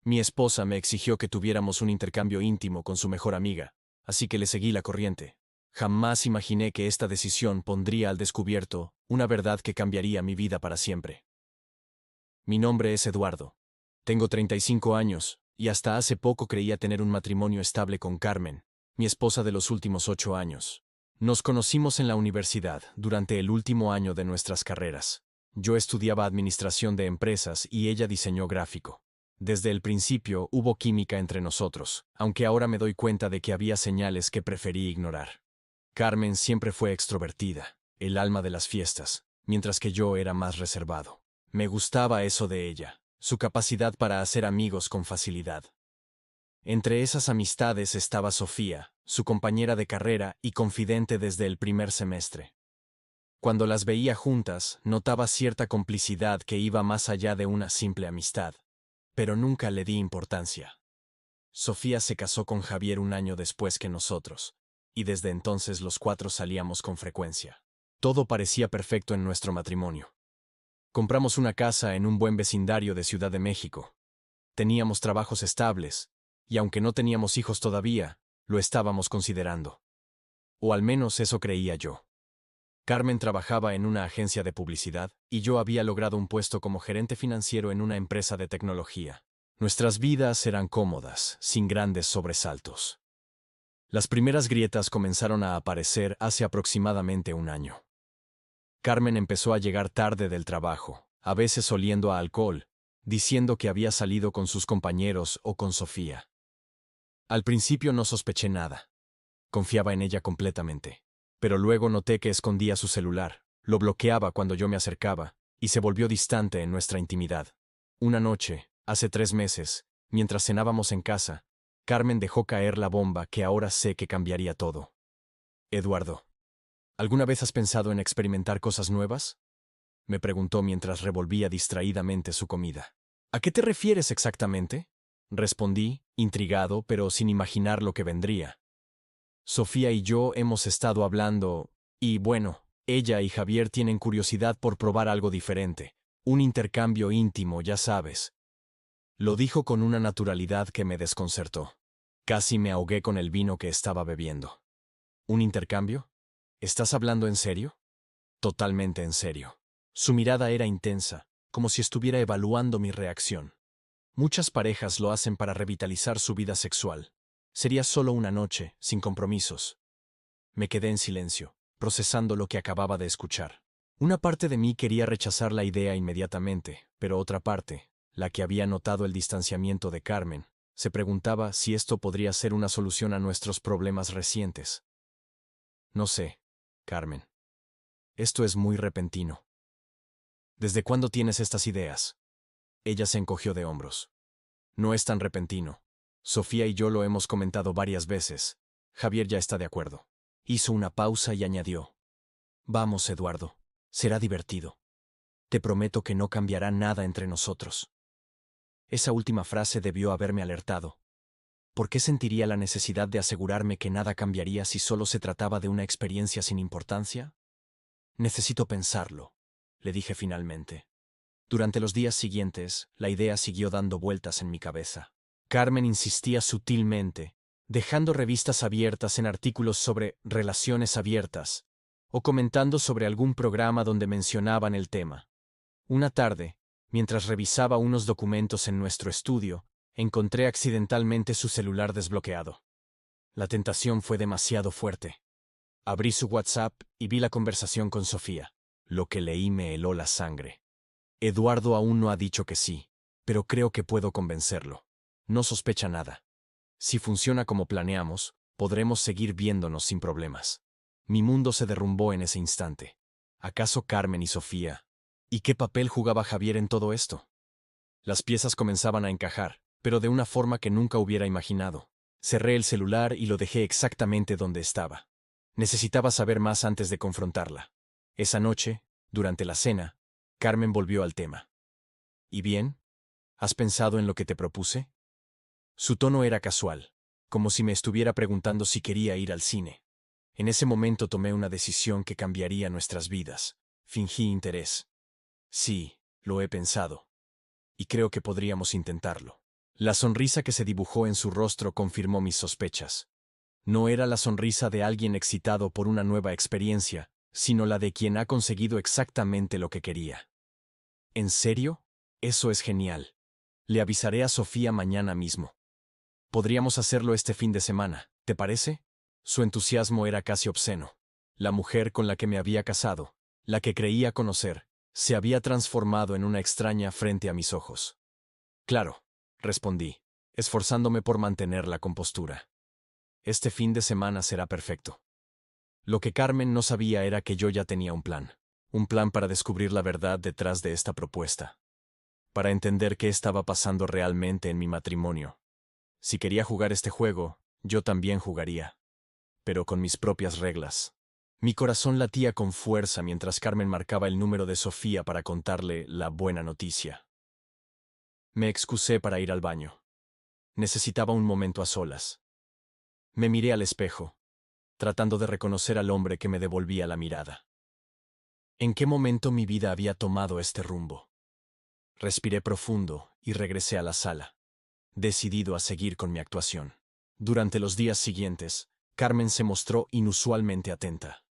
Mi esposa me exigió que tuviéramos un intercambio íntimo con su mejor amiga, así que le seguí la corriente. Jamás imaginé que esta decisión pondría al descubierto una verdad que cambiaría mi vida para siempre. Mi nombre es Eduardo. Tengo 35 años, y hasta hace poco creía tener un matrimonio estable con Carmen, mi esposa de los últimos 8 años. Nos conocimos en la universidad durante el último año de nuestras carreras. Yo estudiaba administración de empresas y ella diseño gráfico. Desde el principio hubo química entre nosotros, aunque ahora me doy cuenta de que había señales que preferí ignorar. Carmen siempre fue extrovertida, el alma de las fiestas, mientras que yo era más reservado. Me gustaba eso de ella, su capacidad para hacer amigos con facilidad. Entre esas amistades estaba Sofía, su compañera de carrera y confidente desde el primer semestre. Cuando las veía juntas, notaba cierta complicidad que iba más allá de una simple amistad, pero nunca le di importancia. Sofía se casó con Javier un año después que nosotros, y desde entonces los cuatro salíamos con frecuencia. Todo parecía perfecto en nuestro matrimonio. Compramos una casa en un buen vecindario de Ciudad de México. Teníamos trabajos estables, y aunque no teníamos hijos todavía, lo estábamos considerando. O al menos eso creía yo. Carmen trabajaba en una agencia de publicidad, y yo había logrado un puesto como gerente financiero en una empresa de tecnología. Nuestras vidas eran cómodas, sin grandes sobresaltos. Las primeras grietas comenzaron a aparecer hace aproximadamente un año. Carmen empezó a llegar tarde del trabajo, a veces oliendo a alcohol, diciendo que había salido con sus compañeros o con Sofía. Al principio no sospeché nada. Confiaba en ella completamente. Pero luego noté que escondía su celular, lo bloqueaba cuando yo me acercaba, y se volvió distante en nuestra intimidad. Una noche, hace 3 meses, mientras cenábamos en casa, Carmen dejó caer la bomba que ahora sé que cambiaría todo. Eduardo, ¿alguna vez has pensado en experimentar cosas nuevas? Me preguntó mientras revolvía distraídamente su comida. ¿A qué te refieres exactamente? Respondí, intrigado, pero sin imaginar lo que vendría. Sofía y yo hemos estado hablando, y bueno, ella y Javier tienen curiosidad por probar algo diferente. Un intercambio íntimo, ya sabes. Lo dijo con una naturalidad que me desconcertó. Casi me ahogué con el vino que estaba bebiendo. ¿Un intercambio? ¿Estás hablando en serio? Totalmente en serio. Su mirada era intensa, como si estuviera evaluando mi reacción. Muchas parejas lo hacen para revitalizar su vida sexual. Sería solo una noche, sin compromisos. Me quedé en silencio, procesando lo que acababa de escuchar. Una parte de mí quería rechazar la idea inmediatamente, pero otra parte, la que había notado el distanciamiento de Carmen, se preguntaba si esto podría ser una solución a nuestros problemas recientes. No sé, Carmen. Esto es muy repentino. ¿Desde cuándo tienes estas ideas? Ella se encogió de hombros. No es tan repentino. Sofía y yo lo hemos comentado varias veces. Javier ya está de acuerdo. Hizo una pausa y añadió. Vamos, Eduardo. Será divertido. Te prometo que no cambiará nada entre nosotros. Esa última frase debió haberme alertado. ¿Por qué sentiría la necesidad de asegurarme que nada cambiaría si solo se trataba de una experiencia sin importancia? Necesito pensarlo, le dije finalmente. Durante los días siguientes, la idea siguió dando vueltas en mi cabeza. Carmen insistía sutilmente, dejando revistas abiertas en artículos sobre relaciones abiertas, o comentando sobre algún programa donde mencionaban el tema. Una tarde, mientras revisaba unos documentos en nuestro estudio, encontré accidentalmente su celular desbloqueado. La tentación fue demasiado fuerte. Abrí su WhatsApp y vi la conversación con Sofía. Lo que leí me heló la sangre. Eduardo aún no ha dicho que sí, pero creo que puedo convencerlo. No sospecha nada. Si funciona como planeamos, podremos seguir viéndonos sin problemas. Mi mundo se derrumbó en ese instante. ¿Acaso Carmen y Sofía? ¿Y qué papel jugaba Javier en todo esto? Las piezas comenzaban a encajar, pero de una forma que nunca hubiera imaginado. Cerré el celular y lo dejé exactamente donde estaba. Necesitaba saber más antes de confrontarla. Esa noche, durante la cena, Carmen volvió al tema. ¿Y bien? ¿Has pensado en lo que te propuse? Su tono era casual, como si me estuviera preguntando si quería ir al cine. En ese momento tomé una decisión que cambiaría nuestras vidas. Fingí interés. Sí, lo he pensado. Y creo que podríamos intentarlo. La sonrisa que se dibujó en su rostro confirmó mis sospechas. No era la sonrisa de alguien excitado por una nueva experiencia, sino la de quien ha conseguido exactamente lo que quería. ¿En serio? Eso es genial. Le avisaré a Sofía mañana mismo. Podríamos hacerlo este fin de semana, ¿te parece? Su entusiasmo era casi obsceno. La mujer con la que me había casado, la que creía conocer, se había transformado en una extraña frente a mis ojos. Claro, respondí, esforzándome por mantener la compostura. Este fin de semana será perfecto. Lo que Carmen no sabía era que yo ya tenía un plan para descubrir la verdad detrás de esta propuesta, para entender qué estaba pasando realmente en mi matrimonio. Si quería jugar este juego, yo también jugaría, pero con mis propias reglas. Mi corazón latía con fuerza mientras Carmen marcaba el número de Sofía para contarle la buena noticia. Me excusé para ir al baño. Necesitaba un momento a solas. Me miré al espejo, tratando de reconocer al hombre que me devolvía la mirada. ¿En qué momento mi vida había tomado este rumbo? Respiré profundo y regresé a la sala, decidido a seguir con mi actuación. Durante los días siguientes, Carmen se mostró inusualmente atenta.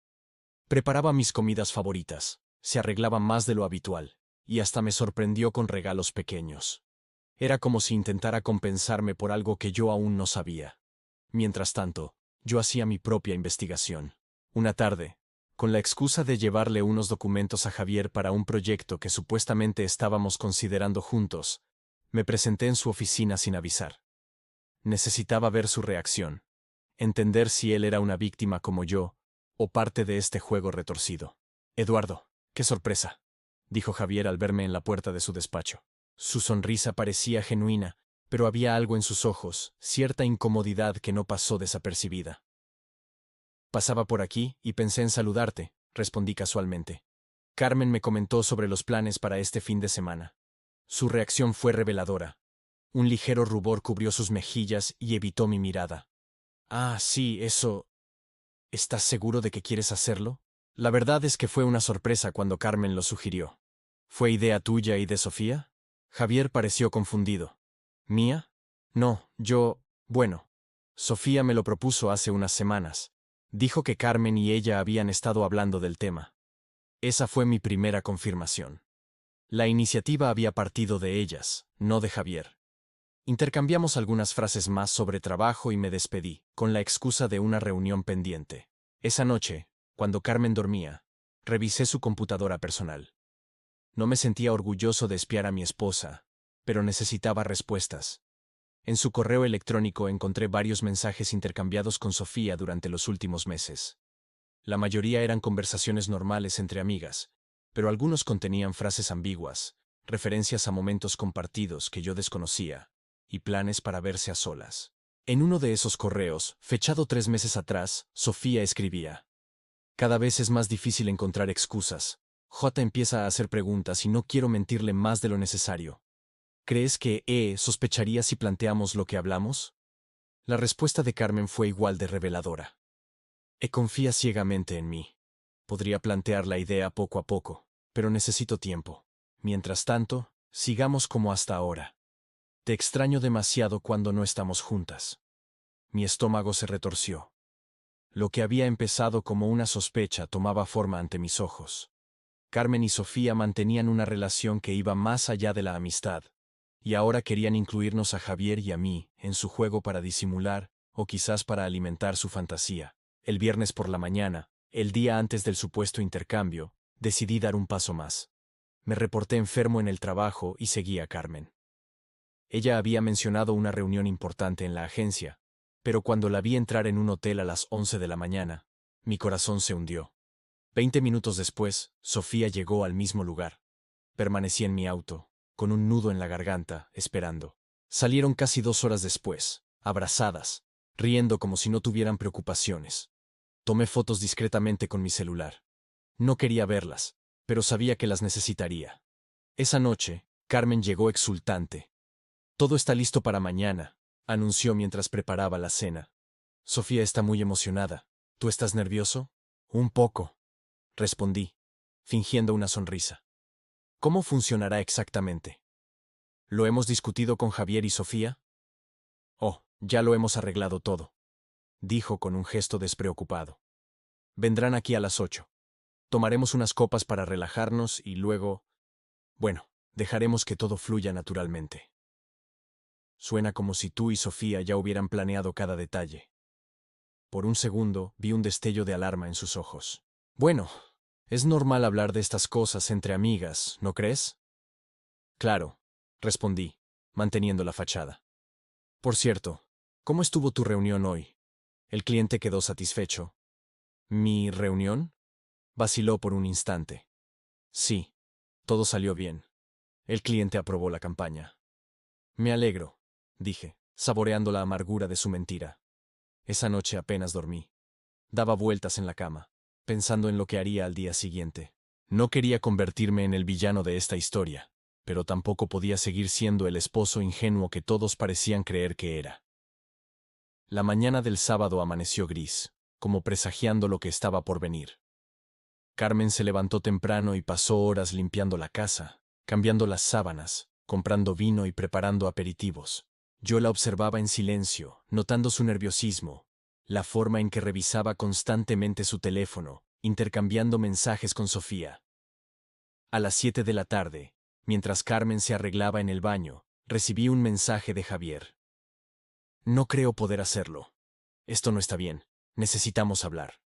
Preparaba mis comidas favoritas, se arreglaba más de lo habitual, y hasta me sorprendió con regalos pequeños. Era como si intentara compensarme por algo que yo aún no sabía. Mientras tanto, yo hacía mi propia investigación. Una tarde, con la excusa de llevarle unos documentos a Javier para un proyecto que supuestamente estábamos considerando juntos, me presenté en su oficina sin avisar. Necesitaba ver su reacción, entender si él era una víctima como yo, o parte de este juego retorcido. Eduardo, qué sorpresa, dijo Javier al verme en la puerta de su despacho. Su sonrisa parecía genuina, pero había algo en sus ojos, cierta incomodidad que no pasó desapercibida. Pasaba por aquí y pensé en saludarte, respondí casualmente. Carmen me comentó sobre los planes para este fin de semana. Su reacción fue reveladora. Un ligero rubor cubrió sus mejillas y evitó mi mirada. Ah, sí, eso. ¿Estás seguro de que quieres hacerlo? La verdad es que fue una sorpresa cuando Carmen lo sugirió. ¿Fue idea tuya y de Sofía? Javier pareció confundido. ¿Mía? No, bueno. Sofía me lo propuso hace unas semanas. Dijo que Carmen y ella habían estado hablando del tema. Esa fue mi primera confirmación. La iniciativa había partido de ellas, no de Javier. Intercambiamos algunas frases más sobre trabajo y me despedí, con la excusa de una reunión pendiente. Esa noche, cuando Carmen dormía, revisé su computadora personal. No me sentía orgulloso de espiar a mi esposa, pero necesitaba respuestas. En su correo electrónico encontré varios mensajes intercambiados con Sofía durante los últimos meses. La mayoría eran conversaciones normales entre amigas, pero algunos contenían frases ambiguas, referencias a momentos compartidos que yo desconocía, y planes para verse a solas. En uno de esos correos, fechado 3 meses atrás, Sofía escribía: cada vez es más difícil encontrar excusas. J empieza a hacer preguntas y no quiero mentirle más de lo necesario. ¿Crees que sospecharía si planteamos lo que hablamos? La respuesta de Carmen fue igual de reveladora. Confía ciegamente en mí. Podría plantear la idea poco a poco, pero necesito tiempo. Mientras tanto, sigamos como hasta ahora. Te extraño demasiado cuando no estamos juntas. Mi estómago se retorció. Lo que había empezado como una sospecha tomaba forma ante mis ojos. Carmen y Sofía mantenían una relación que iba más allá de la amistad, y ahora querían incluirnos a Javier y a mí en su juego para disimular, o quizás para alimentar su fantasía. El viernes por la mañana, el día antes del supuesto intercambio, decidí dar un paso más. Me reporté enfermo en el trabajo y seguí a Carmen. Ella había mencionado una reunión importante en la agencia, pero cuando la vi entrar en un hotel a las 11 de la mañana, mi corazón se hundió. 20 minutos después, Sofía llegó al mismo lugar. Permanecí en mi auto, con un nudo en la garganta, esperando. Salieron casi 2 horas después, abrazadas, riendo como si no tuvieran preocupaciones. Tomé fotos discretamente con mi celular. No quería verlas, pero sabía que las necesitaría. Esa noche, Carmen llegó exultante. Todo está listo para mañana, anunció mientras preparaba la cena. Sofía está muy emocionada. ¿Tú estás nervioso? Un poco, respondí, fingiendo una sonrisa. ¿Cómo funcionará exactamente? ¿Lo hemos discutido con Javier y Sofía? Oh, ya lo hemos arreglado todo, dijo con un gesto despreocupado. Vendrán aquí a las 8. Tomaremos unas copas para relajarnos y luego... Bueno, dejaremos que todo fluya naturalmente. Suena como si tú y Sofía ya hubieran planeado cada detalle. Por un segundo vi un destello de alarma en sus ojos. Bueno, es normal hablar de estas cosas entre amigas, ¿no crees? Claro, respondí, manteniendo la fachada. Por cierto, ¿cómo estuvo tu reunión hoy? El cliente quedó satisfecho. ¿Mi reunión? Vaciló por un instante. Sí, todo salió bien. El cliente aprobó la campaña. Me alegro, dije, saboreando la amargura de su mentira. Esa noche apenas dormí. Daba vueltas en la cama, pensando en lo que haría al día siguiente. No quería convertirme en el villano de esta historia, pero tampoco podía seguir siendo el esposo ingenuo que todos parecían creer que era. La mañana del sábado amaneció gris, como presagiando lo que estaba por venir. Carmen se levantó temprano y pasó horas limpiando la casa, cambiando las sábanas, comprando vino y preparando aperitivos. Yo la observaba en silencio, notando su nerviosismo, la forma en que revisaba constantemente su teléfono, intercambiando mensajes con Sofía. A las 7 de la tarde, mientras Carmen se arreglaba en el baño, recibí un mensaje de Javier. No creo poder hacerlo. Esto no está bien. Necesitamos hablar.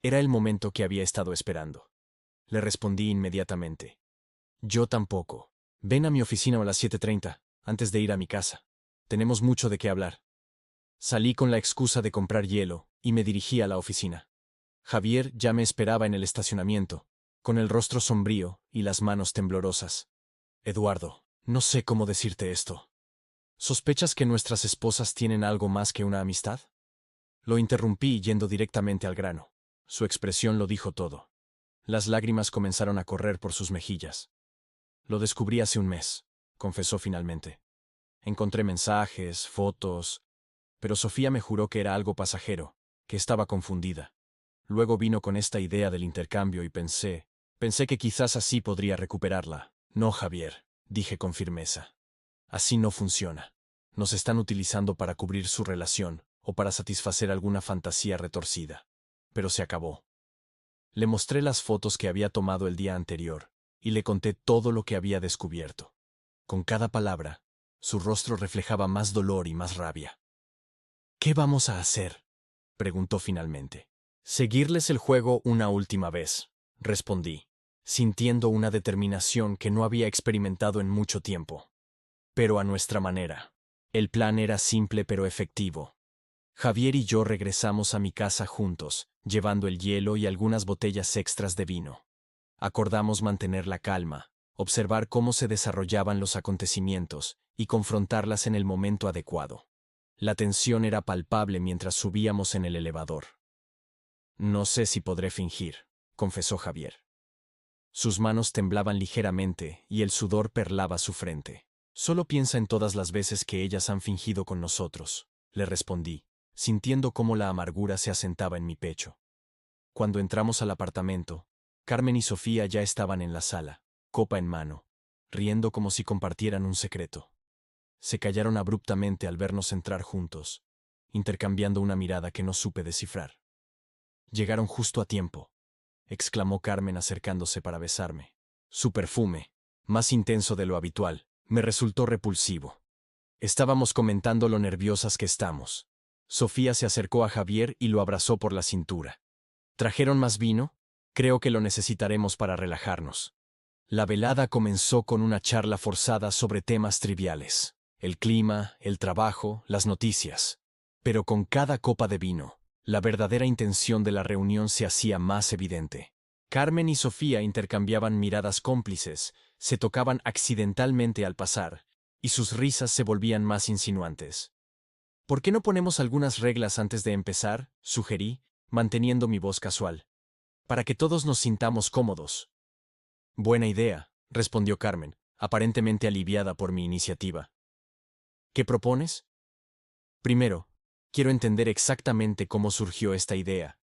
Era el momento que había estado esperando. Le respondí inmediatamente. Yo tampoco. Ven a mi oficina a las 7:30, antes de ir a mi casa. Tenemos mucho de qué hablar. Salí con la excusa de comprar hielo y me dirigí a la oficina. Javier ya me esperaba en el estacionamiento, con el rostro sombrío y las manos temblorosas. Eduardo, no sé cómo decirte esto. ¿Sospechas que nuestras esposas tienen algo más que una amistad? Lo interrumpí yendo directamente al grano. Su expresión lo dijo todo. Las lágrimas comenzaron a correr por sus mejillas. Lo descubrí hace un mes, confesó finalmente. Encontré mensajes, fotos, pero Sofía me juró que era algo pasajero, que estaba confundida. Luego vino con esta idea del intercambio y pensé que quizás así podría recuperarla. No, Javier, dije con firmeza. Así no funciona. Nos están utilizando para cubrir su relación o para satisfacer alguna fantasía retorcida. Pero se acabó. Le mostré las fotos que había tomado el día anterior y le conté todo lo que había descubierto. Con cada palabra, su rostro reflejaba más dolor y más rabia. ¿Qué vamos a hacer?, preguntó finalmente. Seguirles el juego una última vez, respondí, sintiendo una determinación que no había experimentado en mucho tiempo. Pero a nuestra manera. El plan era simple pero efectivo. Javier y yo regresamos a mi casa juntos, llevando el hielo y algunas botellas extras de vino. Acordamos mantener la calma, observar cómo se desarrollaban los acontecimientos y confrontarlas en el momento adecuado. La tensión era palpable mientras subíamos en el elevador. No sé si podré fingir, confesó Javier. Sus manos temblaban ligeramente y el sudor perlaba su frente. Solo piensa en todas las veces que ellas han fingido con nosotros, le respondí, sintiendo cómo la amargura se asentaba en mi pecho. Cuando entramos al apartamento, Carmen y Sofía ya estaban en la sala, copa en mano, riendo como si compartieran un secreto. Se callaron abruptamente al vernos entrar juntos, intercambiando una mirada que no supe descifrar. Llegaron justo a tiempo, exclamó Carmen acercándose para besarme. Su perfume, más intenso de lo habitual, me resultó repulsivo. Estábamos comentando lo nerviosas que estamos. Sofía se acercó a Javier y lo abrazó por la cintura. ¿Trajeron más vino? Creo que lo necesitaremos para relajarnos. La velada comenzó con una charla forzada sobre temas triviales: el clima, el trabajo, las noticias. Pero con cada copa de vino, la verdadera intención de la reunión se hacía más evidente. Carmen y Sofía intercambiaban miradas cómplices, se tocaban accidentalmente al pasar, y sus risas se volvían más insinuantes. ¿Por qué no ponemos algunas reglas antes de empezar?, sugerí, manteniendo mi voz casual. Para que todos nos sintamos cómodos. Buena idea, respondió Carmen, aparentemente aliviada por mi iniciativa. ¿Qué propones? Primero, quiero entender exactamente cómo surgió esta idea.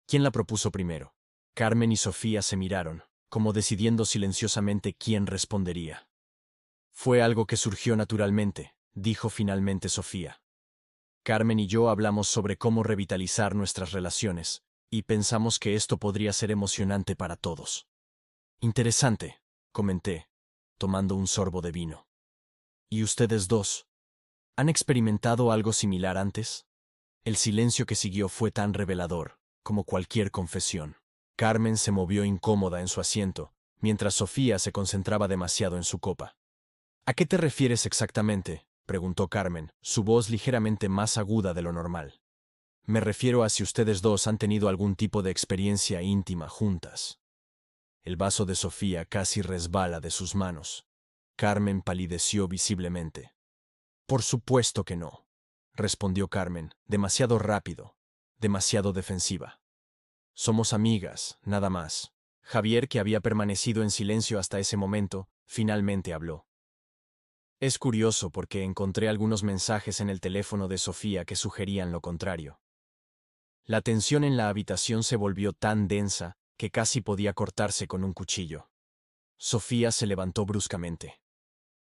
¿Quién la propuso primero? Carmen y Sofía se miraron, como decidiendo silenciosamente quién respondería. Fue algo que surgió naturalmente, dijo finalmente Sofía. Carmen y yo hablamos sobre cómo revitalizar nuestras relaciones, y pensamos que esto podría ser emocionante para todos. Interesante, comenté, tomando un sorbo de vino. ¿Y ustedes dos? ¿Han experimentado algo similar antes? El silencio que siguió fue tan revelador, como cualquier confesión. Carmen se movió incómoda en su asiento, mientras Sofía se concentraba demasiado en su copa. ¿A qué te refieres exactamente?, preguntó Carmen, su voz ligeramente más aguda de lo normal. Me refiero a si ustedes dos han tenido algún tipo de experiencia íntima juntas. El vaso de Sofía casi resbala de sus manos. Carmen palideció visiblemente. Por supuesto que no, respondió Carmen, demasiado rápido, demasiado defensiva. Somos amigas, nada más. Javier, que había permanecido en silencio hasta ese momento, finalmente habló. Es curioso porque encontré algunos mensajes en el teléfono de Sofía que sugerían lo contrario. La tensión en la habitación se volvió tan densa que casi podía cortarse con un cuchillo. Sofía se levantó bruscamente.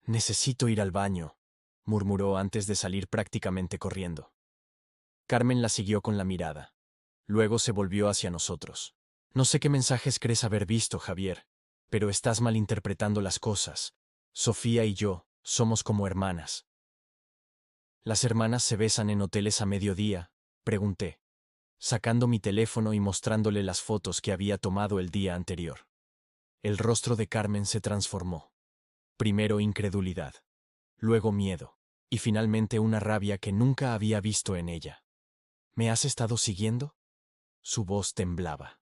Necesito ir al baño, murmuró antes de salir prácticamente corriendo. Carmen la siguió con la mirada. Luego se volvió hacia nosotros. No sé qué mensajes crees haber visto, Javier, pero estás malinterpretando las cosas. Sofía y yo somos como hermanas. ¿Las hermanas se besan en hoteles a mediodía?, pregunté, sacando mi teléfono y mostrándole las fotos que había tomado el día anterior. El rostro de Carmen se transformó. Primero incredulidad, luego miedo, y finalmente una rabia que nunca había visto en ella. ¿Me has estado siguiendo? Su voz temblaba.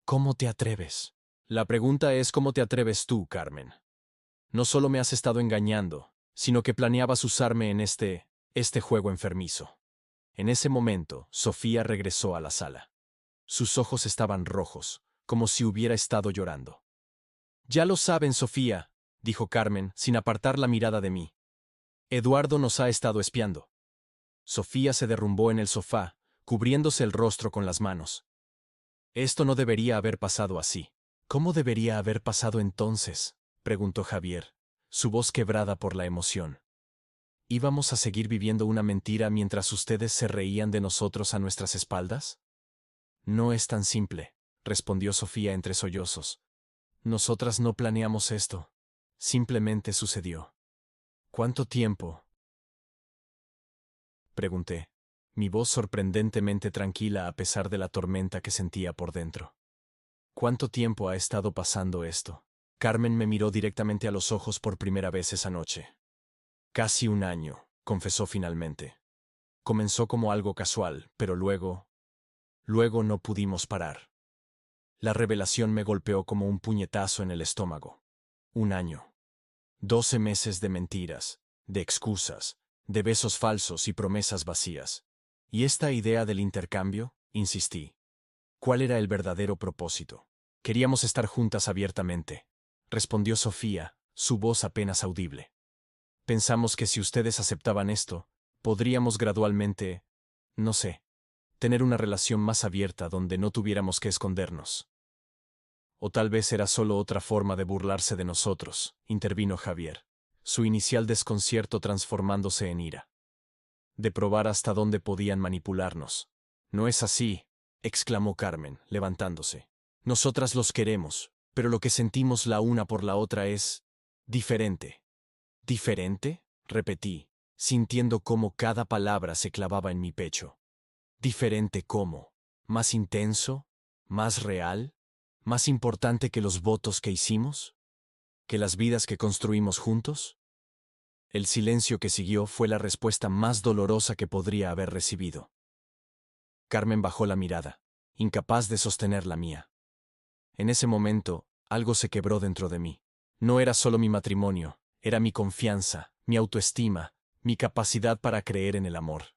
¿Cómo te atreves? La pregunta es ¿cómo te atreves tú, Carmen? No solo me has estado engañando, sino que planeabas usarme en este juego enfermizo. En ese momento, Sofía regresó a la sala. Sus ojos estaban rojos, como si hubiera estado llorando. Ya lo saben, Sofía, dijo Carmen, sin apartar la mirada de mí. Eduardo nos ha estado espiando. Sofía se derrumbó en el sofá, cubriéndose el rostro con las manos. Esto no debería haber pasado así. ¿Cómo debería haber pasado entonces?, preguntó Javier, su voz quebrada por la emoción. ¿Íbamos a seguir viviendo una mentira mientras ustedes se reían de nosotros a nuestras espaldas? No es tan simple, respondió Sofía entre sollozos. Nosotras no planeamos esto. Simplemente sucedió. ¿Cuánto tiempo?, pregunté, mi voz sorprendentemente tranquila a pesar de la tormenta que sentía por dentro. ¿Cuánto tiempo ha estado pasando esto? Carmen me miró directamente a los ojos por primera vez esa noche. Casi un año, confesó finalmente. Comenzó como algo casual, pero luego no pudimos parar. La revelación me golpeó como un puñetazo en el estómago. Un año. 12 meses de mentiras, de excusas, de besos falsos y promesas vacías. ¿Y esta idea del intercambio?, insistí. ¿Cuál era el verdadero propósito? Queríamos estar juntas abiertamente, respondió Sofía, su voz apenas audible. Pensamos que si ustedes aceptaban esto, podríamos gradualmente, no sé, tener una relación más abierta donde no tuviéramos que escondernos. O tal vez era solo otra forma de burlarse de nosotros, intervino Javier, su inicial desconcierto transformándose en ira. De probar hasta dónde podían manipularnos. No es así, exclamó Carmen, levantándose. Nosotras los queremos, pero lo que sentimos la una por la otra es diferente. ¿Diferente?, repetí, sintiendo cómo cada palabra se clavaba en mi pecho. ¿Diferente cómo? ¿Más intenso? ¿Más real? ¿Más importante que los votos que hicimos? ¿Que las vidas que construimos juntos? El silencio que siguió fue la respuesta más dolorosa que podría haber recibido. Carmen bajó la mirada, incapaz de sostener la mía. En ese momento, algo se quebró dentro de mí. No era solo mi matrimonio, era mi confianza, mi autoestima, mi capacidad para creer en el amor.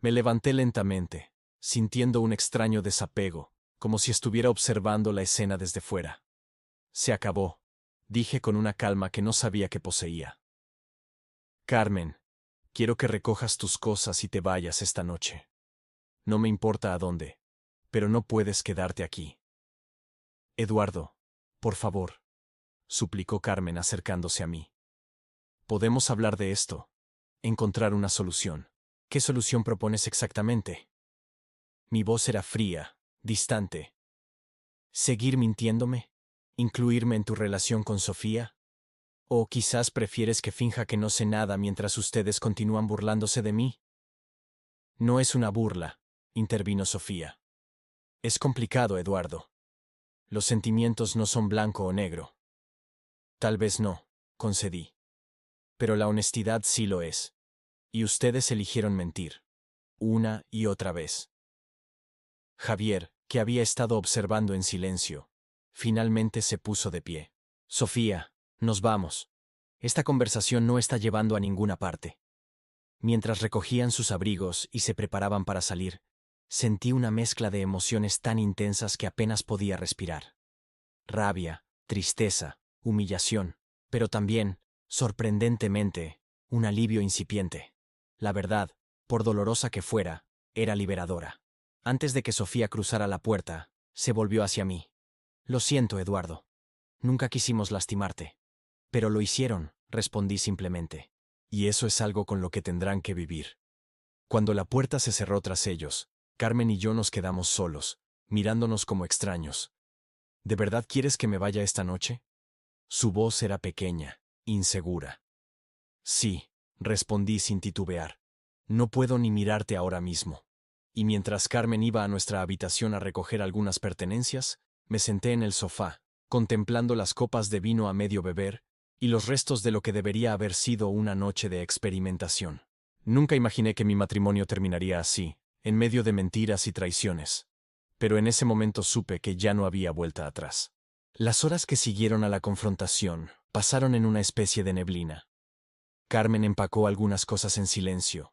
Me levanté lentamente, sintiendo un extraño desapego, como si estuviera observando la escena desde fuera. Se acabó, dije con una calma que no sabía que poseía. Carmen, quiero que recojas tus cosas y te vayas esta noche. No me importa a dónde, pero no puedes quedarte aquí. Eduardo, por favor, suplicó Carmen acercándose a mí. Podemos hablar de esto. Encontrar una solución. ¿Qué solución propones exactamente? Mi voz era fría, distante. ¿Seguir mintiéndome? ¿Incluirme en tu relación con Sofía? ¿O quizás prefieres que finja que no sé nada mientras ustedes continúan burlándose de mí? No es una burla, intervino Sofía. Es complicado, Eduardo. Los sentimientos no son blanco o negro. Tal vez no, concedí. Pero la honestidad sí lo es. Y ustedes eligieron mentir. Una y otra vez. Javier, que había estado observando en silencio, finalmente se puso de pie. Sofía, nos vamos. Esta conversación no está llevando a ninguna parte. Mientras recogían sus abrigos y se preparaban para salir, sentí una mezcla de emociones tan intensas que apenas podía respirar. Rabia, tristeza, humillación, pero también, sorprendentemente, un alivio incipiente. La verdad, por dolorosa que fuera, era liberadora. Antes de que Sofía cruzara la puerta, se volvió hacia mí. Lo siento, Eduardo. Nunca quisimos lastimarte. Pero lo hicieron, respondí simplemente. Y eso es algo con lo que tendrán que vivir. Cuando la puerta se cerró tras ellos, Carmen y yo nos quedamos solos, mirándonos como extraños. ¿De verdad quieres que me vaya esta noche? Su voz era pequeña, insegura. Sí, respondí sin titubear. No puedo ni mirarte ahora mismo. Y mientras Carmen iba a nuestra habitación a recoger algunas pertenencias, me senté en el sofá, contemplando las copas de vino a medio beber y los restos de lo que debería haber sido una noche de experimentación. Nunca imaginé que mi matrimonio terminaría así, en medio de mentiras y traiciones. Pero en ese momento supe que ya no había vuelta atrás. Las horas que siguieron a la confrontación pasaron en una especie de neblina. Carmen empacó algunas cosas en silencio,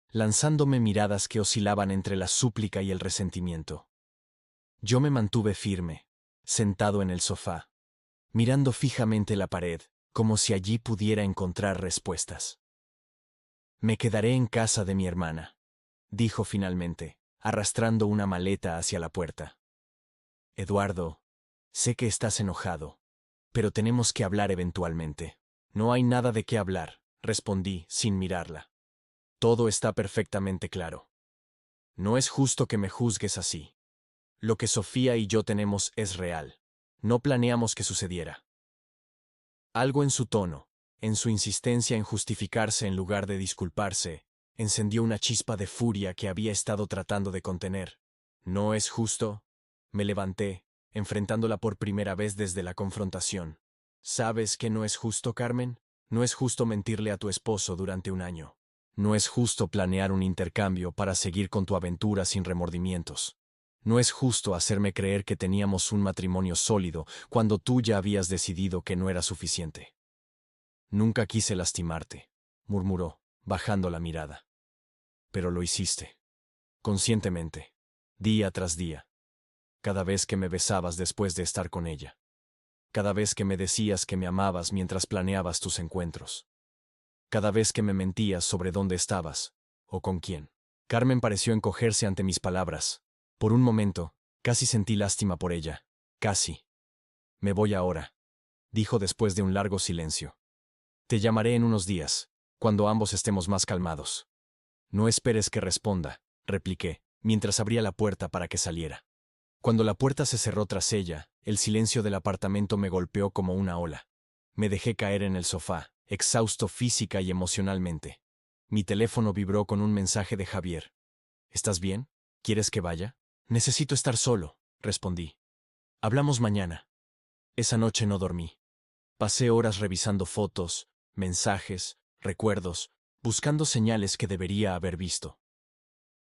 lanzándome miradas que oscilaban entre la súplica y el resentimiento. Yo me mantuve firme, sentado en el sofá, mirando fijamente la pared, como si allí pudiera encontrar respuestas. Me quedaré en casa de mi hermana, dijo finalmente, arrastrando una maleta hacia la puerta. Eduardo, sé que estás enojado, pero tenemos que hablar eventualmente. No hay nada de qué hablar, respondí, sin mirarla. Todo está perfectamente claro. No es justo que me juzgues así. Lo que Sofía y yo tenemos es real. No planeamos que sucediera. Algo en su tono, en su insistencia en justificarse en lugar de disculparse, encendió una chispa de furia que había estado tratando de contener. ¿No es justo? Me levanté, enfrentándola por primera vez desde la confrontación. ¿Sabes que no es justo, Carmen? No es justo mentirle a tu esposo durante un año. No es justo planear un intercambio para seguir con tu aventura sin remordimientos. No es justo hacerme creer que teníamos un matrimonio sólido cuando tú ya habías decidido que no era suficiente. Nunca quise lastimarte, murmuró, bajando la mirada. Pero lo hiciste. Conscientemente. Día tras día. Cada vez que me besabas después de estar con ella. Cada vez que me decías que me amabas mientras planeabas tus encuentros. Cada vez que me mentías sobre dónde estabas, o con quién. Carmen pareció encogerse ante mis palabras. Por un momento, casi sentí lástima por ella. Casi. Me voy ahora, dijo después de un largo silencio. Te llamaré en unos días, cuando ambos estemos más calmados. No esperes que responda, repliqué, mientras abría la puerta para que saliera. Cuando la puerta se cerró tras ella, el silencio del apartamento me golpeó como una ola. Me dejé caer en el sofá, exhausto física y emocionalmente. Mi teléfono vibró con un mensaje de Javier. ¿Estás bien? ¿Quieres que vaya? Necesito estar solo, respondí. Hablamos mañana. Esa noche no dormí. Pasé horas revisando fotos, mensajes, recuerdos, buscando señales que debería haber visto.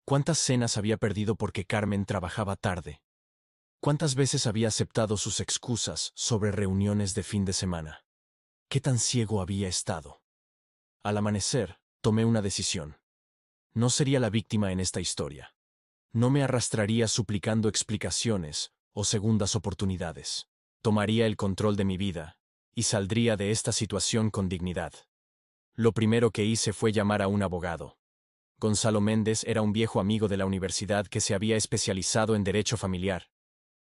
¿Cuántas cenas había perdido porque Carmen trabajaba tarde? ¿Cuántas veces había aceptado sus excusas sobre reuniones de fin de semana? ¿Qué tan ciego había estado? Al amanecer, tomé una decisión. No sería la víctima en esta historia. No me arrastraría suplicando explicaciones o segundas oportunidades. Tomaría el control de mi vida y saldría de esta situación con dignidad. Lo primero que hice fue llamar a un abogado. Gonzalo Méndez era un viejo amigo de la universidad que se había especializado en derecho familiar.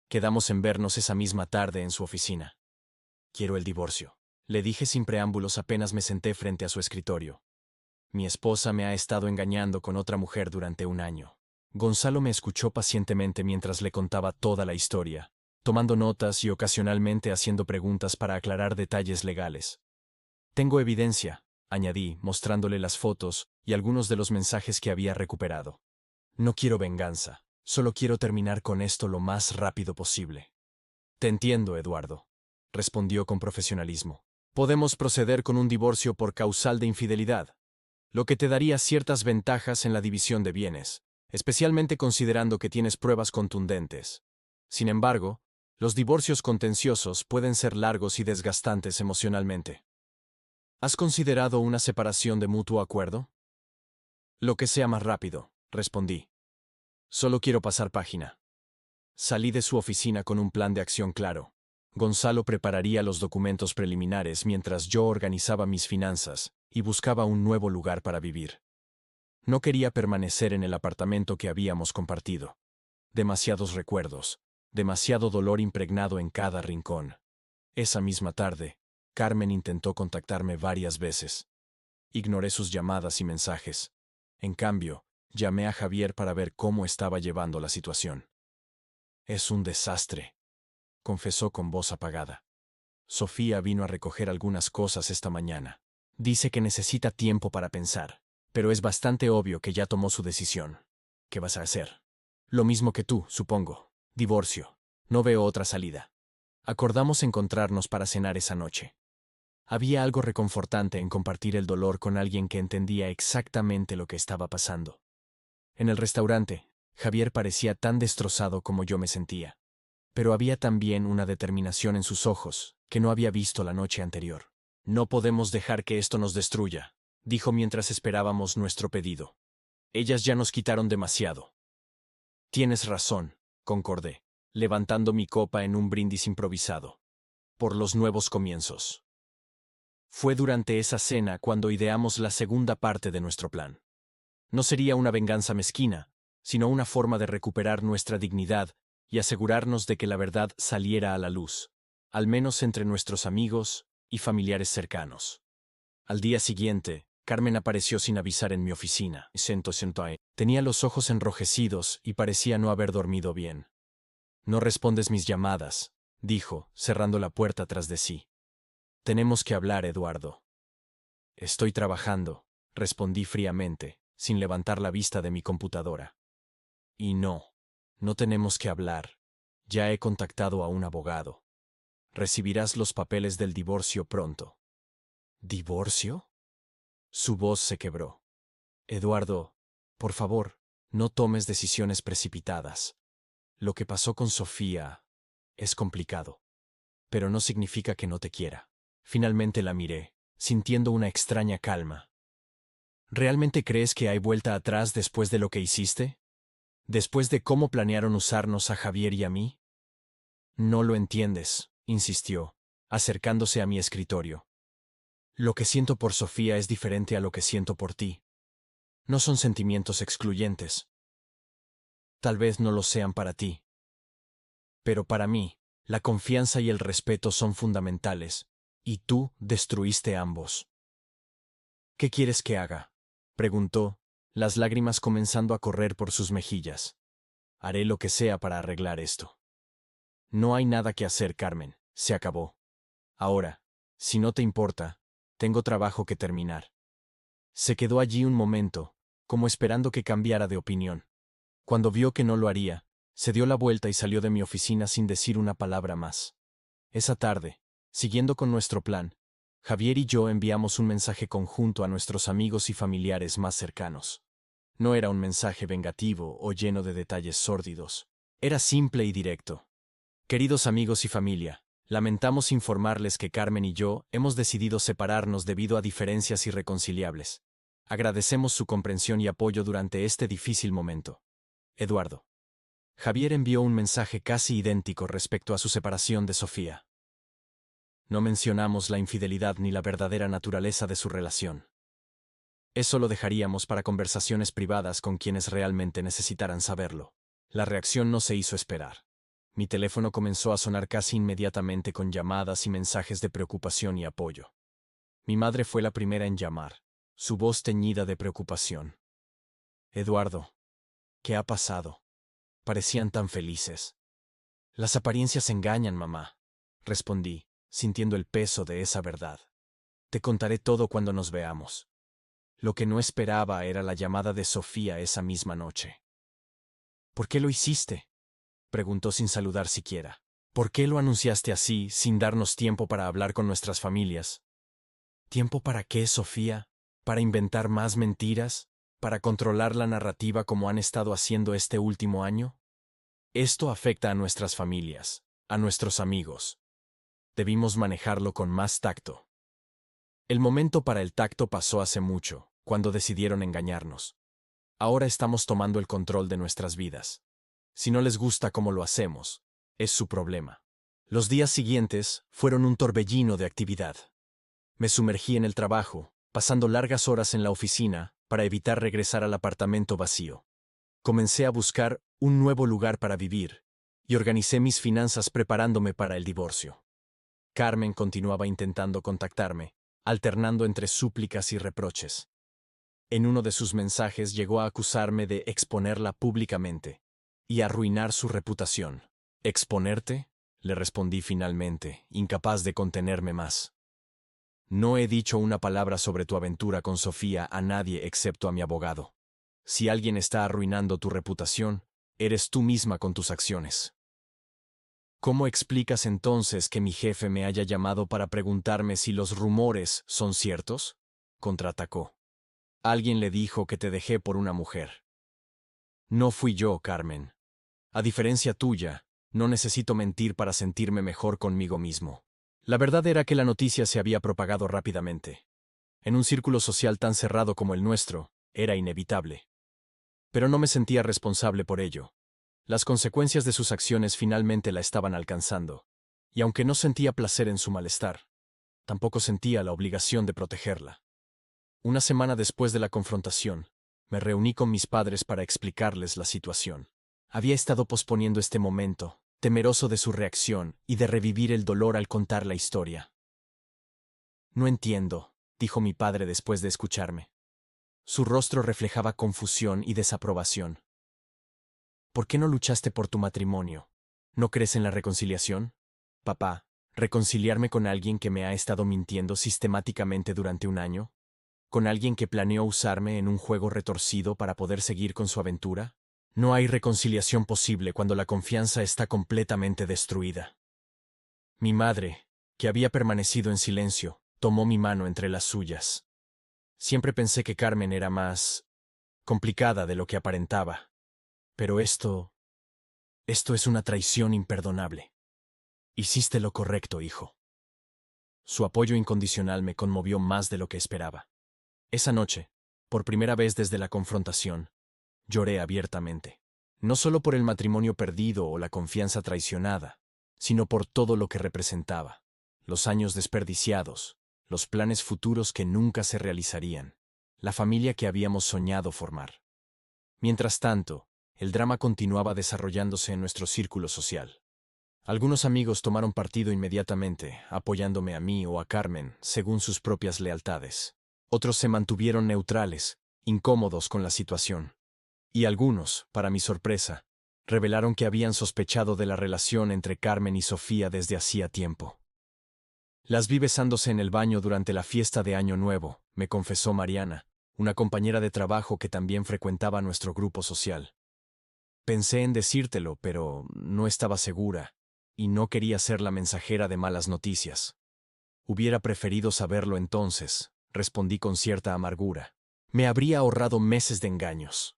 Quedamos en vernos esa misma tarde en su oficina. Quiero el divorcio, Le dije sin preámbulos apenas me senté frente a su escritorio. Mi esposa me ha estado engañando con otra mujer durante un año. Gonzalo me escuchó pacientemente mientras le contaba toda la historia, tomando notas y ocasionalmente haciendo preguntas para aclarar detalles legales. Tengo evidencia, añadí, mostrándole las fotos y algunos de los mensajes que había recuperado. No quiero venganza, solo quiero terminar con esto lo más rápido posible. Te entiendo, Eduardo, respondió con profesionalismo. Podemos proceder con un divorcio por causal de infidelidad, lo que te daría ciertas ventajas en la división de bienes, especialmente considerando que tienes pruebas contundentes. Sin embargo, los divorcios contenciosos pueden ser largos y desgastantes emocionalmente. ¿Has considerado una separación de mutuo acuerdo? Lo que sea más rápido, respondí. Solo quiero pasar página. Salí de su oficina con un plan de acción claro. Gonzalo prepararía los documentos preliminares mientras yo organizaba mis finanzas y buscaba un nuevo lugar para vivir. No quería permanecer en el apartamento que habíamos compartido. Demasiados recuerdos, demasiado dolor impregnado en cada rincón. Esa misma tarde, Carmen intentó contactarme varias veces. Ignoré sus llamadas y mensajes. En cambio, llamé a Javier para ver cómo estaba llevando la situación. Es un desastre, confesó con voz apagada. Sofía vino a recoger algunas cosas esta mañana. Dice que necesita tiempo para pensar, pero es bastante obvio que ya tomó su decisión. ¿Qué vas a hacer? Lo mismo que tú, supongo. Divorcio. No veo otra salida. Acordamos encontrarnos para cenar esa noche. Había algo reconfortante en compartir el dolor con alguien que entendía exactamente lo que estaba pasando. En el restaurante, Javier parecía tan destrozado como yo me sentía. Pero había también una determinación en sus ojos que no había visto la noche anterior. No podemos dejar que esto nos destruya, dijo mientras esperábamos nuestro pedido. Ellas ya nos quitaron demasiado. Tienes razón, concordé, levantando mi copa en un brindis improvisado. Por los nuevos comienzos. Fue durante esa cena cuando ideamos la segunda parte de nuestro plan. No sería una venganza mezquina, sino una forma de recuperar nuestra dignidad y asegurarnos de que la verdad saliera a la luz, al menos entre nuestros amigos y familiares cercanos. Al día siguiente, Carmen apareció sin avisar en mi oficina. Tenía los ojos enrojecidos y parecía no haber dormido bien. No respondes mis llamadas, dijo, cerrando la puerta tras de sí. Tenemos que hablar, Eduardo. Estoy trabajando, respondí fríamente, sin levantar la vista de mi computadora. Y no tenemos que hablar. Ya he contactado a un abogado. Recibirás los papeles del divorcio pronto. ¿Divorcio? Su voz se quebró. Eduardo, por favor, no tomes decisiones precipitadas. Lo que pasó con Sofía es complicado, pero no significa que no te quiera. Finalmente la miré, sintiendo una extraña calma. ¿Realmente crees que hay vuelta atrás después de lo que hiciste? ¿Después de cómo planearon usarnos a Javier y a mí? No lo entiendes, insistió, acercándose a mi escritorio. Lo que siento por Sofía es diferente a lo que siento por ti. No son sentimientos excluyentes. Tal vez no lo sean para ti. Pero para mí, la confianza y el respeto son fundamentales, y tú destruiste ambos. ¿Qué quieres que haga?, preguntó, las lágrimas comenzando a correr por sus mejillas. Haré lo que sea para arreglar esto. No hay nada que hacer, Carmen, se acabó. Ahora, si no te importa, tengo trabajo que terminar. Se quedó allí un momento, como esperando que cambiara de opinión. Cuando vio que no lo haría, se dio la vuelta y salió de mi oficina sin decir una palabra más. Esa tarde, siguiendo con nuestro plan, Javier y yo enviamos un mensaje conjunto a nuestros amigos y familiares más cercanos. No era un mensaje vengativo o lleno de detalles sórdidos. Era simple y directo. Queridos amigos y familia, lamentamos informarles que Carmen y yo hemos decidido separarnos debido a diferencias irreconciliables. Agradecemos su comprensión y apoyo durante este difícil momento. Eduardo. Javier envió un mensaje casi idéntico respecto a su separación de Sofía. No mencionamos la infidelidad ni la verdadera naturaleza de su relación. Eso lo dejaríamos para conversaciones privadas con quienes realmente necesitaran saberlo. La reacción no se hizo esperar. Mi teléfono comenzó a sonar casi inmediatamente con llamadas y mensajes de preocupación y apoyo. Mi madre fue la primera en llamar, su voz teñida de preocupación. Eduardo, ¿qué ha pasado? Parecían tan felices. Las apariencias engañan, mamá, respondí, sintiendo el peso de esa verdad. Te contaré todo cuando nos veamos. Lo que no esperaba era la llamada de Sofía esa misma noche. ¿Por qué lo hiciste?, preguntó sin saludar siquiera. ¿Por qué lo anunciaste así, sin darnos tiempo para hablar con nuestras familias? ¿Tiempo para qué, Sofía? ¿Para inventar más mentiras? ¿Para controlar la narrativa como han estado haciendo este último año? Esto afecta a nuestras familias, a nuestros amigos. Debimos manejarlo con más tacto. El momento para el tacto pasó hace mucho, cuando decidieron engañarnos. Ahora estamos tomando el control de nuestras vidas. Si no les gusta cómo lo hacemos, es su problema. Los días siguientes fueron un torbellino de actividad. Me sumergí en el trabajo, pasando largas horas en la oficina para evitar regresar al apartamento vacío. Comencé a buscar un nuevo lugar para vivir y organicé mis finanzas preparándome para el divorcio. Carmen continuaba intentando contactarme, alternando entre súplicas y reproches. En uno de sus mensajes llegó a acusarme de exponerla públicamente y arruinar su reputación. ¿Exponerte?, le respondí finalmente, incapaz de contenerme más. No he dicho una palabra sobre tu aventura con Sofía a nadie excepto a mi abogado. Si alguien está arruinando tu reputación, eres tú misma con tus acciones. ¿Cómo explicas entonces que mi jefe me haya llamado para preguntarme si los rumores son ciertos?, contraatacó. Alguien le dijo que te dejé por una mujer. No fui yo, Carmen. A diferencia tuya, no necesito mentir para sentirme mejor conmigo mismo. La verdad era que la noticia se había propagado rápidamente. En un círculo social tan cerrado como el nuestro, era inevitable. Pero no me sentía responsable por ello. Las consecuencias de sus acciones finalmente la estaban alcanzando. Y aunque no sentía placer en su malestar, tampoco sentía la obligación de protegerla. Una semana después de la confrontación, me reuní con mis padres para explicarles la situación. Había estado posponiendo este momento, temeroso de su reacción y de revivir el dolor al contar la historia. No entiendo, dijo mi padre después de escucharme. Su rostro reflejaba confusión y desaprobación. ¿Por qué no luchaste por tu matrimonio? ¿No crees en la reconciliación? Papá, ¿reconciliarme con alguien que me ha estado mintiendo sistemáticamente durante un año? ¿Con alguien que planeó usarme en un juego retorcido para poder seguir con su aventura? No hay reconciliación posible cuando la confianza está completamente destruida. Mi madre, que había permanecido en silencio, tomó mi mano entre las suyas. Siempre pensé que Carmen era más complicada de lo que aparentaba. Pero esto es una traición imperdonable. Hiciste lo correcto, hijo. Su apoyo incondicional me conmovió más de lo que esperaba. Esa noche, por primera vez desde la confrontación, lloré abiertamente. No solo por el matrimonio perdido o la confianza traicionada, sino por todo lo que representaba. Los años desperdiciados, los planes futuros que nunca se realizarían, la familia que habíamos soñado formar. Mientras tanto, el drama continuaba desarrollándose en nuestro círculo social. Algunos amigos tomaron partido inmediatamente, apoyándome a mí o a Carmen, según sus propias lealtades. Otros se mantuvieron neutrales, incómodos con la situación. Y algunos, para mi sorpresa, revelaron que habían sospechado de la relación entre Carmen y Sofía desde hacía tiempo. Las vi besándose en el baño durante la fiesta de Año Nuevo, me confesó Mariana, una compañera de trabajo que también frecuentaba nuestro grupo social. Pensé en decírtelo, pero no estaba segura, y no quería ser la mensajera de malas noticias. Hubiera preferido saberlo entonces, respondí con cierta amargura. Me habría ahorrado meses de engaños.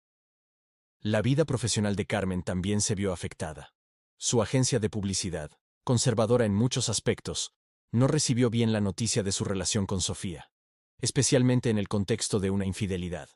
La vida profesional de Carmen también se vio afectada. Su agencia de publicidad, conservadora en muchos aspectos, no recibió bien la noticia de su relación con Sofía, especialmente en el contexto de una infidelidad.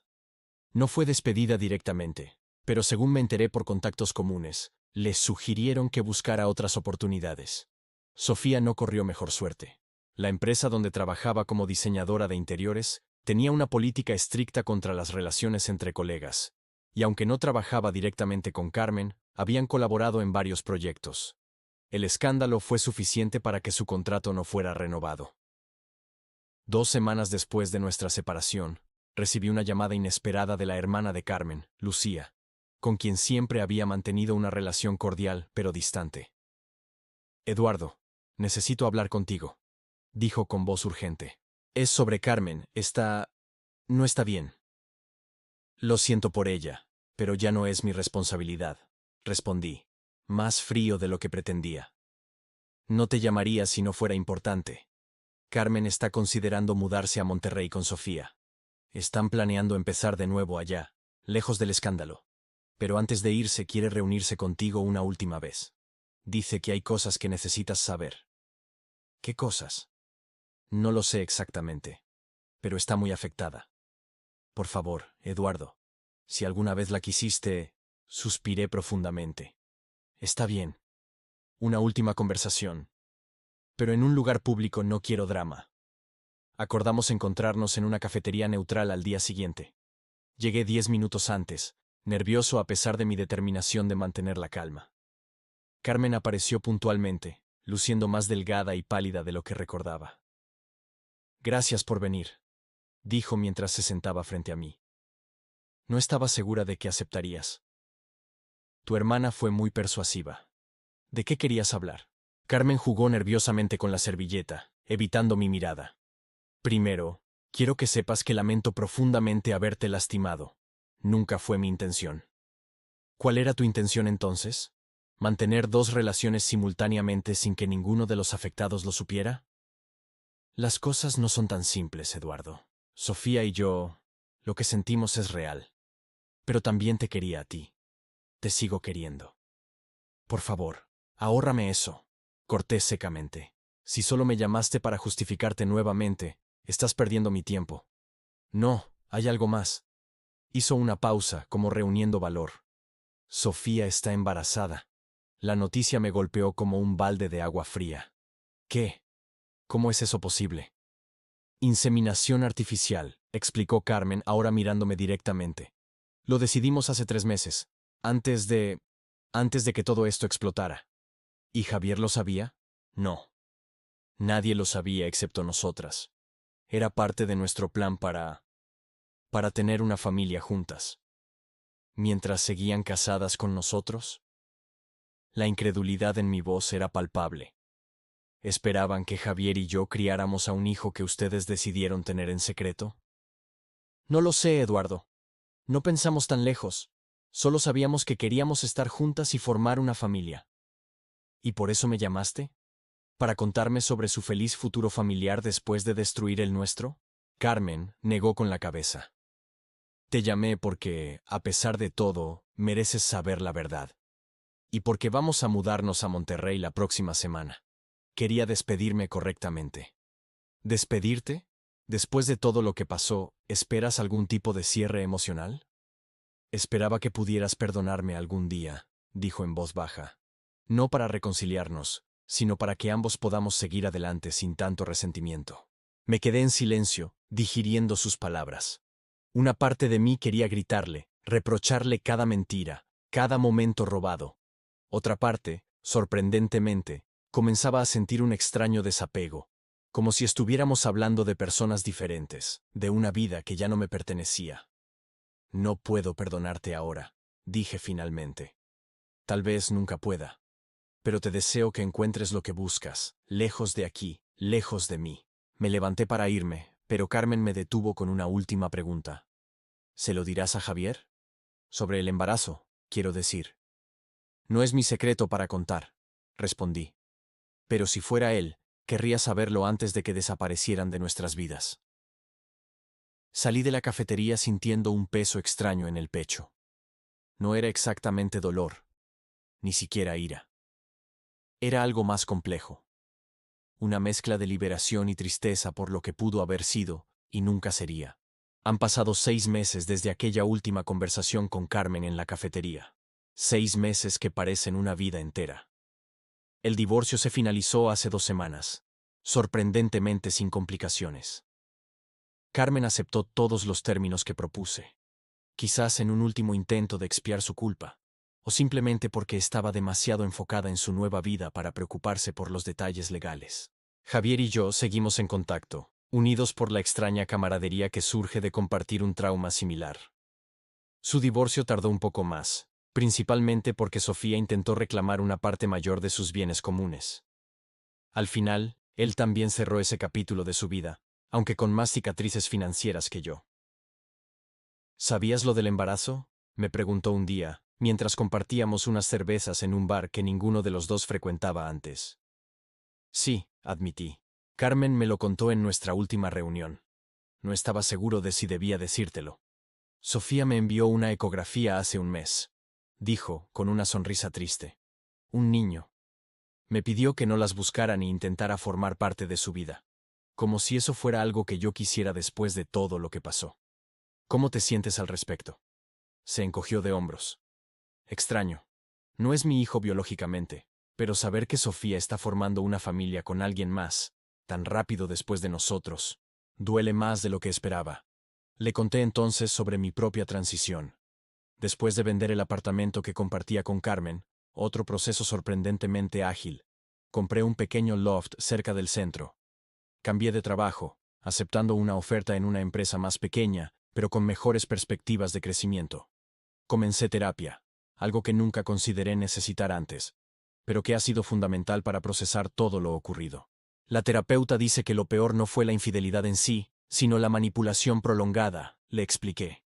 No fue despedida directamente, pero según me enteré por contactos comunes, les sugirieron que buscara otras oportunidades. Sofía no corrió mejor suerte. La empresa donde trabajaba como diseñadora de interiores tenía una política estricta contra las relaciones entre colegas, y aunque no trabajaba directamente con Carmen, habían colaborado en varios proyectos. El escándalo fue suficiente para que su contrato no fuera renovado. 2 semanas después de nuestra separación, recibí una llamada inesperada de la hermana de Carmen, Lucía, con quien siempre había mantenido una relación cordial pero distante. Eduardo, necesito hablar contigo, dijo con voz urgente. Es sobre Carmen, no está bien. Lo siento por ella, pero ya no es mi responsabilidad, respondí, más frío de lo que pretendía. No te llamaría si no fuera importante. Carmen está considerando mudarse a Monterrey con Sofía. Están planeando empezar de nuevo allá, lejos del escándalo. Pero antes de irse quiere reunirse contigo una última vez. Dice que hay cosas que necesitas saber. ¿Qué cosas? No lo sé exactamente, pero está muy afectada. Por favor, Eduardo, si alguna vez la quisiste, suspiré profundamente. Está bien. Una última conversación. Pero en un lugar público no quiero drama. Acordamos encontrarnos en una cafetería neutral al día siguiente. Llegué 10 minutos antes, nervioso a pesar de mi determinación de mantener la calma. Carmen apareció puntualmente, luciendo más delgada y pálida de lo que recordaba. Gracias por venir, dijo mientras se sentaba frente a mí. No estaba segura de que aceptarías. Tu hermana fue muy persuasiva. ¿De qué querías hablar? Carmen jugó nerviosamente con la servilleta, evitando mi mirada. Primero, quiero que sepas que lamento profundamente haberte lastimado. Nunca fue mi intención. ¿Cuál era tu intención entonces? ¿Mantener 2 relaciones simultáneamente sin que ninguno de los afectados lo supiera? Las cosas no son tan simples, Eduardo. Sofía y yo, lo que sentimos es real. Pero también te quería a ti. Te sigo queriendo. Por favor, ahórrame eso. Corté secamente. Si solo me llamaste para justificarte nuevamente, estás perdiendo mi tiempo. No, hay algo más. Hizo una pausa, como reuniendo valor. Sofía está embarazada. La noticia me golpeó como un balde de agua fría. ¿Qué? ¿Cómo es eso posible? Inseminación artificial, explicó Carmen, ahora mirándome directamente. Lo decidimos hace 3 meses, antes de que todo esto explotara. ¿Y Javier lo sabía? No. Nadie lo sabía excepto nosotras. Era parte de nuestro plan para tener una familia juntas. Mientras seguían casadas con nosotros, la incredulidad en mi voz era palpable. ¿Esperaban que Javier y yo criáramos a un hijo que ustedes decidieron tener en secreto? No lo sé, Eduardo. No pensamos tan lejos. Solo sabíamos que queríamos estar juntas y formar una familia. ¿Y por eso me llamaste? ¿Para contarme sobre su feliz futuro familiar después de destruir el nuestro? Carmen negó con la cabeza. Te llamé porque, a pesar de todo, mereces saber la verdad. Y porque vamos a mudarnos a Monterrey la próxima semana. Quería despedirme correctamente. ¿Despedirte? Después de todo lo que pasó, ¿esperas algún tipo de cierre emocional? Esperaba que pudieras perdonarme algún día, dijo en voz baja. No para reconciliarnos, sino para que ambos podamos seguir adelante sin tanto resentimiento. Me quedé en silencio, digiriendo sus palabras. Una parte de mí quería gritarle, reprocharle cada mentira, cada momento robado. Otra parte, sorprendentemente, comenzaba a sentir un extraño desapego, como si estuviéramos hablando de personas diferentes, de una vida que ya no me pertenecía. No puedo perdonarte ahora, dije finalmente. Tal vez nunca pueda. Pero te deseo que encuentres lo que buscas, lejos de aquí, lejos de mí. Me levanté para irme, pero Carmen me detuvo con una última pregunta. ¿Se lo dirás a Javier? Sobre el embarazo, quiero decir. No es mi secreto para contar, respondí. Pero si fuera él, querría saberlo antes de que desaparecieran de nuestras vidas. Salí de la cafetería sintiendo un peso extraño en el pecho. No era exactamente dolor, ni siquiera ira. Era algo más complejo. Una mezcla de liberación y tristeza por lo que pudo haber sido y nunca sería. Han pasado 6 meses desde aquella última conversación con Carmen en la cafetería. 6 meses que parecen una vida entera. El divorcio se finalizó hace 2 semanas, sorprendentemente sin complicaciones. Carmen aceptó todos los términos que propuse, quizás en un último intento de expiar su culpa. o simplemente porque estaba demasiado enfocada en su nueva vida para preocuparse por los detalles legales. Javier y yo seguimos en contacto, unidos por la extraña camaradería que surge de compartir un trauma similar. Su divorcio tardó un poco más, principalmente porque Sofía intentó reclamar una parte mayor de sus bienes comunes. Al final, él también cerró ese capítulo de su vida, aunque con más cicatrices financieras que yo. ¿Sabías lo del embarazo?, me preguntó un día, mientras compartíamos unas cervezas en un bar que ninguno de los dos frecuentaba antes. Sí, admití. Carmen me lo contó en nuestra última reunión. No estaba seguro de si debía decírtelo. Sofía me envió una ecografía hace un mes, dijo, con una sonrisa triste. Un niño. Me pidió que no las buscara ni intentara formar parte de su vida. Como si eso fuera algo que yo quisiera después de todo lo que pasó. ¿Cómo te sientes al respecto? Se encogió de hombros. Extraño. No es mi hijo biológicamente, pero saber que Sofía está formando una familia con alguien más, tan rápido después de nosotros, duele más de lo que esperaba. Le conté entonces sobre mi propia transición. Después de vender el apartamento que compartía con Carmen, otro proceso sorprendentemente ágil, compré un pequeño loft cerca del centro. Cambié de trabajo, aceptando una oferta en una empresa más pequeña, pero con mejores perspectivas de crecimiento. Comencé terapia, algo que nunca consideré necesitar antes, pero que ha sido fundamental para procesar todo lo ocurrido. La terapeuta dice que lo peor no fue la infidelidad en sí, sino la manipulación prolongada, le expliqué.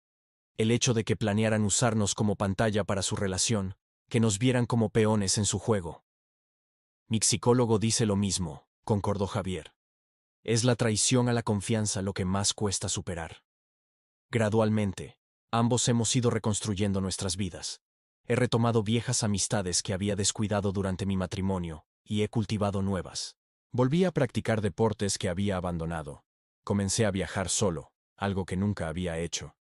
El hecho de que planearan usarnos como pantalla para su relación, que nos vieran como peones en su juego. Mi psicólogo dice lo mismo, concordó Javier. Es la traición a la confianza lo que más cuesta superar. Gradualmente, ambos hemos ido reconstruyendo nuestras vidas. He retomado viejas amistades que había descuidado durante mi matrimonio, y he cultivado nuevas. Volví a practicar deportes que había abandonado. Comencé a viajar solo, algo que nunca había hecho.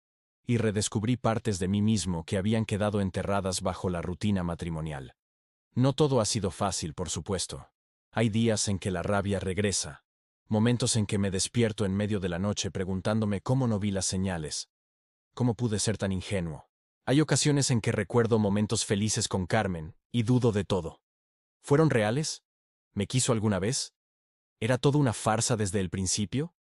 Y redescubrí partes de mí mismo que habían quedado enterradas bajo la rutina matrimonial. No todo ha sido fácil, por supuesto. Hay días en que la rabia regresa, momentos en que me despierto en medio de la noche preguntándome cómo no vi las señales. ¿Cómo pude ser tan ingenuo? Hay ocasiones en que recuerdo momentos felices con Carmen, y dudo de todo. ¿Fueron reales? ¿Me quiso alguna vez? ¿Era todo una farsa desde el principio?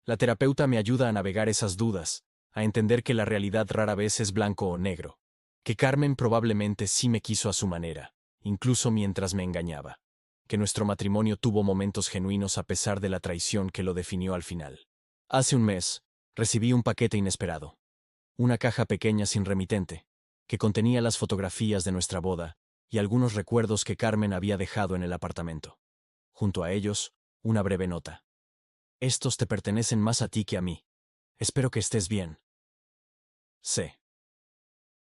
La terapeuta me ayuda a navegar esas dudas, a entender que la realidad rara vez es blanco o negro, que Carmen probablemente sí me quiso a su manera, incluso mientras me engañaba, que nuestro matrimonio tuvo momentos genuinos a pesar de la traición que lo definió al final. Hace un mes, recibí un paquete inesperado. Una caja pequeña sin remitente, que contenía las fotografías de nuestra boda y algunos recuerdos que Carmen había dejado en el apartamento. Junto a ellos, una breve nota. Estos te pertenecen más a ti que a mí. Espero que estés bien. C.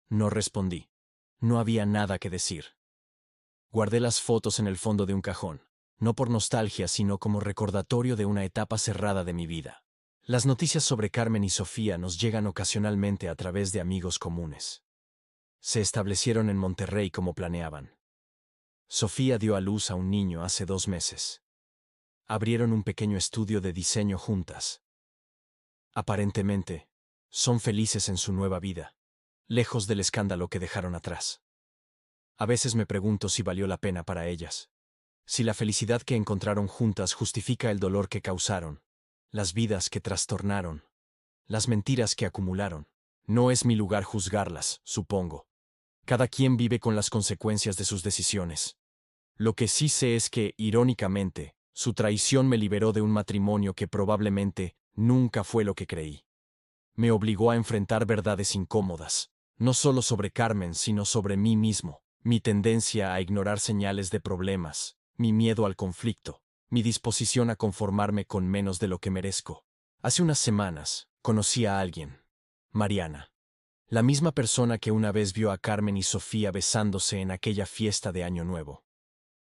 No respondí. No había nada que decir. Guardé las fotos en el fondo de un cajón, no por nostalgia, sino como recordatorio de una etapa cerrada de mi vida. Las noticias sobre Carmen y Sofía nos llegan ocasionalmente a través de amigos comunes. Se establecieron en Monterrey como planeaban. Sofía dio a luz a un niño hace 2 meses. Abrieron un pequeño estudio de diseño juntas. Aparentemente, son felices en su nueva vida, lejos del escándalo que dejaron atrás. A veces me pregunto si valió la pena para ellas. Si la felicidad que encontraron juntas justifica el dolor que causaron, las vidas que trastornaron, las mentiras que acumularon. No es mi lugar juzgarlas, supongo. Cada quien vive con las consecuencias de sus decisiones. Lo que sí sé es que, irónicamente, su traición me liberó de un matrimonio que probablemente nunca fue lo que creí. Me obligó a enfrentar verdades incómodas, no solo sobre Carmen, sino sobre mí mismo, mi tendencia a ignorar señales de problemas, mi miedo al conflicto, mi disposición a conformarme con menos de lo que merezco. Hace unas semanas, conocí a alguien, Mariana. La misma persona que una vez vio a Carmen y Sofía besándose en aquella fiesta de Año Nuevo.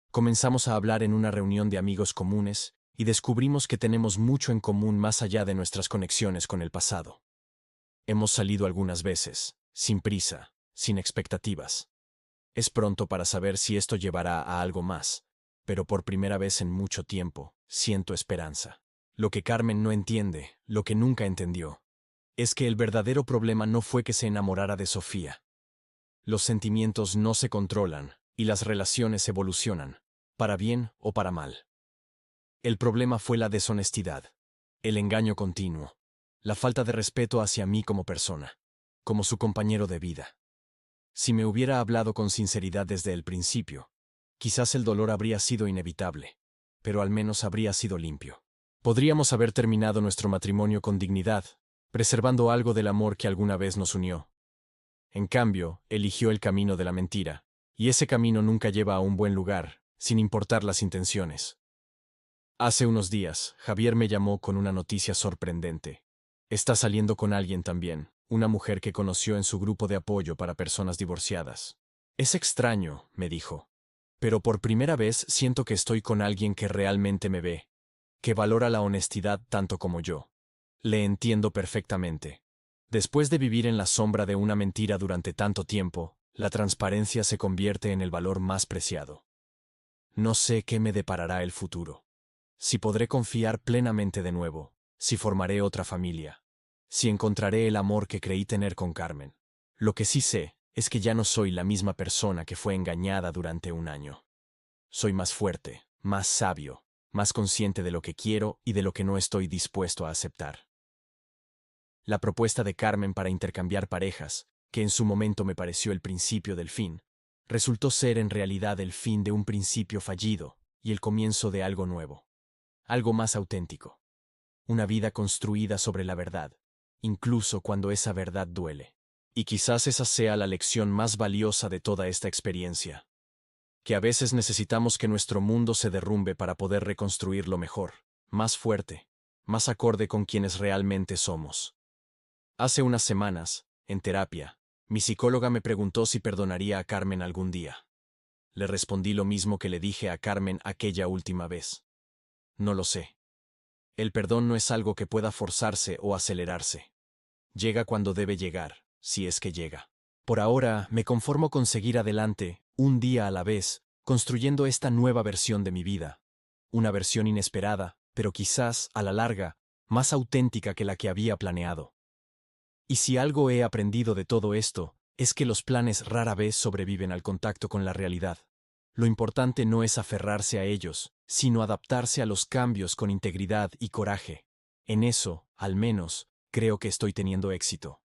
Comenzamos a hablar en una reunión de amigos comunes y descubrimos que tenemos mucho en común más allá de nuestras conexiones con el pasado. Hemos salido algunas veces, sin prisa, sin expectativas. Es pronto para saber si esto llevará a algo más, pero por primera vez en mucho tiempo, siento esperanza. Lo que Carmen no entiende, lo que nunca entendió, es que el verdadero problema no fue que se enamorara de Sofía. Los sentimientos no se controlan y las relaciones evolucionan, para bien o para mal. El problema fue la deshonestidad, el engaño continuo, la falta de respeto hacia mí como persona, como su compañero de vida. Si me hubiera hablado con sinceridad desde el principio, quizás el dolor habría sido inevitable, pero al menos habría sido limpio. Podríamos haber terminado nuestro matrimonio con dignidad, preservando algo del amor que alguna vez nos unió. En cambio, eligió el camino de la mentira, y ese camino nunca lleva a un buen lugar, sin importar las intenciones. Hace unos días, Javier me llamó con una noticia sorprendente. Está saliendo con alguien también, una mujer que conoció en su grupo de apoyo para personas divorciadas. Es extraño, me dijo, pero por primera vez siento que estoy con alguien que realmente me ve, que valora la honestidad tanto como yo. Le entiendo perfectamente. Después de vivir en la sombra de una mentira durante tanto tiempo, la transparencia se convierte en el valor más preciado. No sé qué me deparará el futuro. Si podré confiar plenamente de nuevo, si formaré otra familia, si encontraré el amor que creí tener con Carmen. Lo que sí sé es que ya no soy la misma persona que fue engañada durante un año. Soy más fuerte, más sabio, más consciente de lo que quiero y de lo que no estoy dispuesto a aceptar. La propuesta de Carmen para intercambiar parejas, que en su momento me pareció el principio del fin, resultó ser en realidad el fin de un principio fallido y el comienzo de algo nuevo. Algo más auténtico. Una vida construida sobre la verdad, incluso cuando esa verdad duele. Y quizás esa sea la lección más valiosa de toda esta experiencia. Que a veces necesitamos que nuestro mundo se derrumbe para poder reconstruirlo mejor, más fuerte, más acorde con quienes realmente somos. Hace unas semanas, en terapia, mi psicóloga me preguntó si perdonaría a Carmen algún día. Le respondí lo mismo que le dije a Carmen aquella última vez. No lo sé. El perdón no es algo que pueda forzarse o acelerarse. Llega cuando debe llegar, si es que llega. Por ahora, me conformo con seguir adelante, un día a la vez, construyendo esta nueva versión de mi vida. Una versión inesperada, pero quizás, a la larga, más auténtica que la que había planeado. Y si algo he aprendido de todo esto, es que los planes rara vez sobreviven al contacto con la realidad. Lo importante no es aferrarse a ellos, sino adaptarse a los cambios con integridad y coraje. En eso, al menos, creo que estoy teniendo éxito.